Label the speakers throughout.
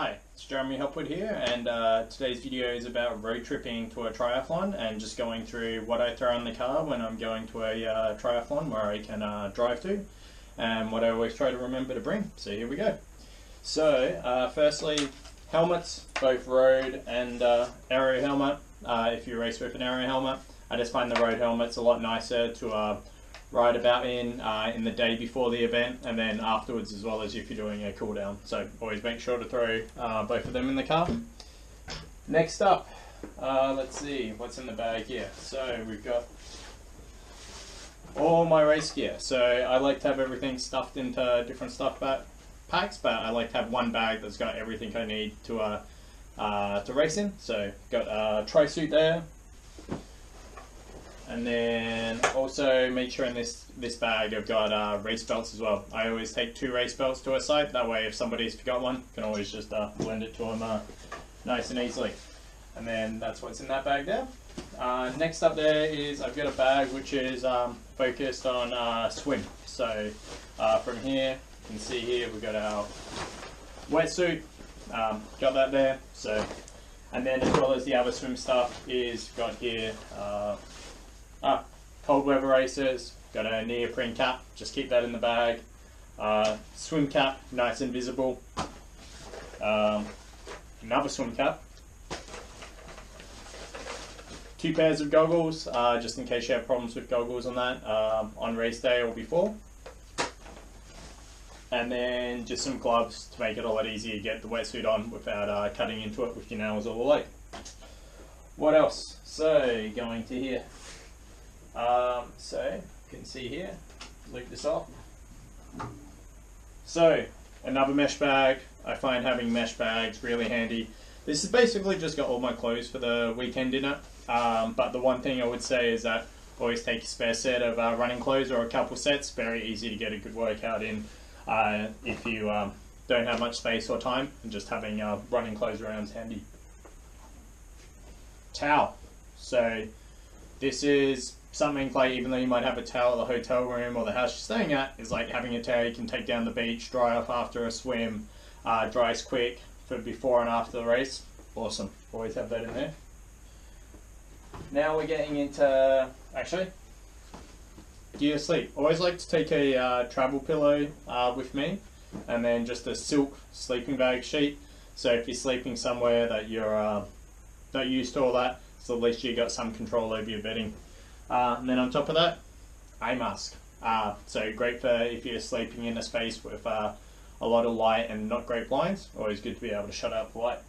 Speaker 1: Hi, it's Jeremy Hopwood here, and today's video is about road tripping to a triathlon and just going through what I throw in the car when I'm going to a triathlon where I can drive to, and what I always try to remember to bring. So here we go. So firstly, helmets, both road and aero helmet. If you race with an aero helmet, I just find the road helmet's a lot nicer to ride about in the day before the event and then afterwards, as well as if you're doing a cool down. So always make sure to throw both of them in the car. Next up, let's see what's in the bag here. So we've got all my race gear. So I like to have everything stuffed into different stuff packs, but I like to have one bag that's got everything I need to race in. So got a tri-suit there. And then also make sure in this bag I've got race belts as well. I always take 2 race belts to a site, that way if somebody's forgot one, you can always just blend it to them nice and easily. And then that's what's in that bag there. Next up there is I've got a bag which is focused on swim. So from here, you can see here we've got our wetsuit, got that there. So, and then as well as the other swim stuff is got here cold weather races, got a neoprene cap, just keep that in the bag. Swim cap, nice and visible. Another swim cap. 2 pairs of goggles, just in case you have problems with goggles on that, on race day or before. And then just some gloves to make it a lot easier to get the wetsuit on without cutting into it with your nails all the way. What else? So, going to here. So you can see here, loop this off. So another mesh bag. I find having mesh bags really handy. This has basically just got all my clothes for the weekend in it. But the one thing I would say is that always take a spare set of running clothes or a couple sets. Very easy to get a good workout in if you don't have much space or time, and just having running clothes around is handy. Towel. So this is something like, even though you might have a towel at the hotel room or the house you're staying at, is like having a towel you can take down the beach, dry off after a swim, dries quick for before and after the race. Awesome. Always have that in there. Now we're getting into, actually, gear sleep. Always like to take a travel pillow with me, and then just a silk sleeping bag sheet. So if you're sleeping somewhere that you're not used to all that, so at least you got some control over your bedding. And then on top of that, eye mask. So great for if you're sleeping in a space with a lot of light and not great blinds. Always good to be able to shut out the light.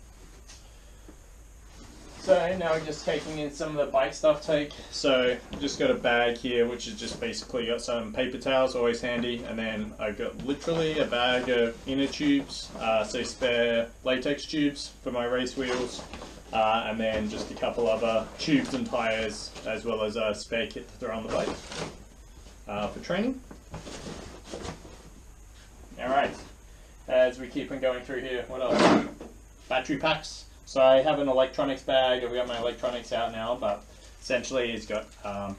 Speaker 1: So now we're just taking in some of the bike stuff take. So just got a bag here which is just basically got some paper towels, always handy. And then I've got literally a bag of inner tubes, so spare latex tubes for my race wheels. And then just a couple other tubes and tyres, as well as a spare kit to throw on the bike for training. Alright, as we keep on going through here, what else? Battery packs. So I have an electronics bag. I've got my electronics out now, but essentially it's got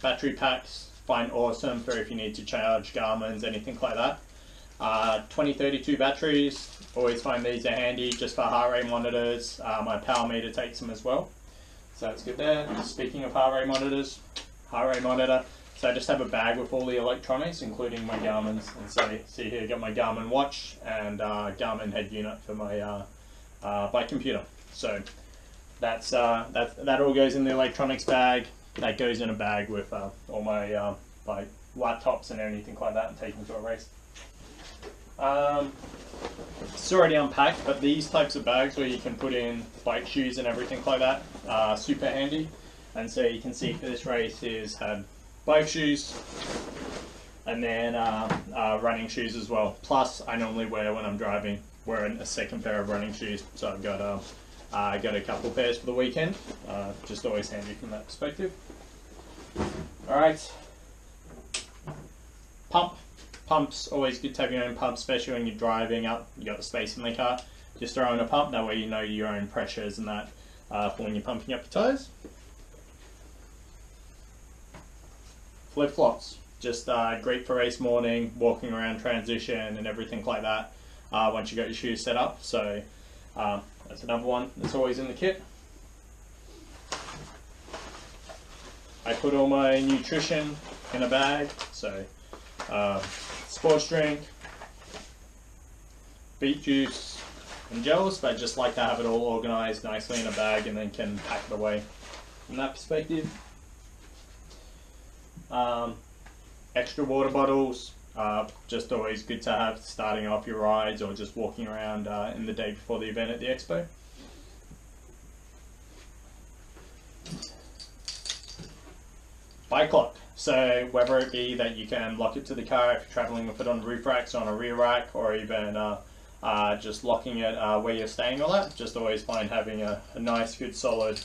Speaker 1: battery packs. Find awesome for if you need to charge Garmin's, anything like that. 2032 batteries, always find these are handy just for heart rate monitors. My power meter takes them as well, so that's good there. Speaking of heart rate monitors, heart rate monitor, so I just have a bag with all the electronics including my Garmin's, and so see here I got my Garmin watch and Garmin head unit for my bike computer. So that all goes in the electronics bag. That goes in a bag with all my like laptops and anything like that, and taken to a race. It's already unpacked, but these types of bags where you can put in bike shoes and everything like that are super handy. And so you can see for this race is had bike shoes and then running shoes as well. Plus I normally wear, when I'm driving, wearing a second pair of running shoes. So I've got a couple pairs for the weekend. Just always handy from that perspective. Alright. Pumps, always good to have your own pump, especially when you're driving up, you got the space in the car. Just throw in a pump, that way you know your own pressures and that for when you're pumping up your tyres. Flip-flops, just great for race morning, walking around transition and everything like that once you got your shoes set up. So That's another one that's always in the kit. I put all my nutrition in a bag, so sports drink, beet juice and gels, but I just like to have it all organized nicely in a bag and then can pack it away from that perspective. Extra water bottles, just always good to have starting off your rides or just walking around in the day before the event at the expo. Bike lock. So whether it be that you can lock it to the car if you're traveling with it on roof racks, on a rear rack, or even just locking it where you're staying or that, just always find having a nice good solid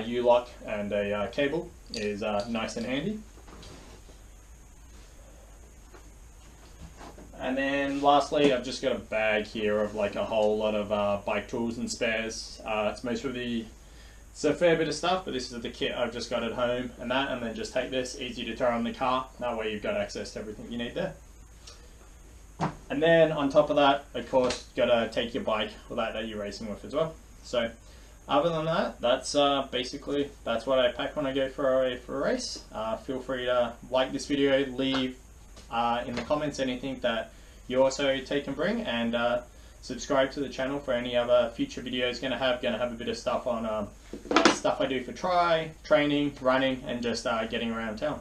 Speaker 1: U-lock and a cable is nice and handy. And then lastly, I've just got a bag here of like a whole lot of bike tools and spares. It's a fair bit of stuff, but this is the kit I've just got at home and that, and then just take this, easy to throw on the car. That way you've got access to everything you need there. And then on top of that, of course, got to take your bike or that you're racing with as well. So other than that, that's basically, that's what I pack when I go for a race. Feel free to like this video, leave in the comments anything that you also take and bring, and subscribe to the channel for any other future videos. Gonna have a bit of stuff on stuff I do for training, running, and just getting around town.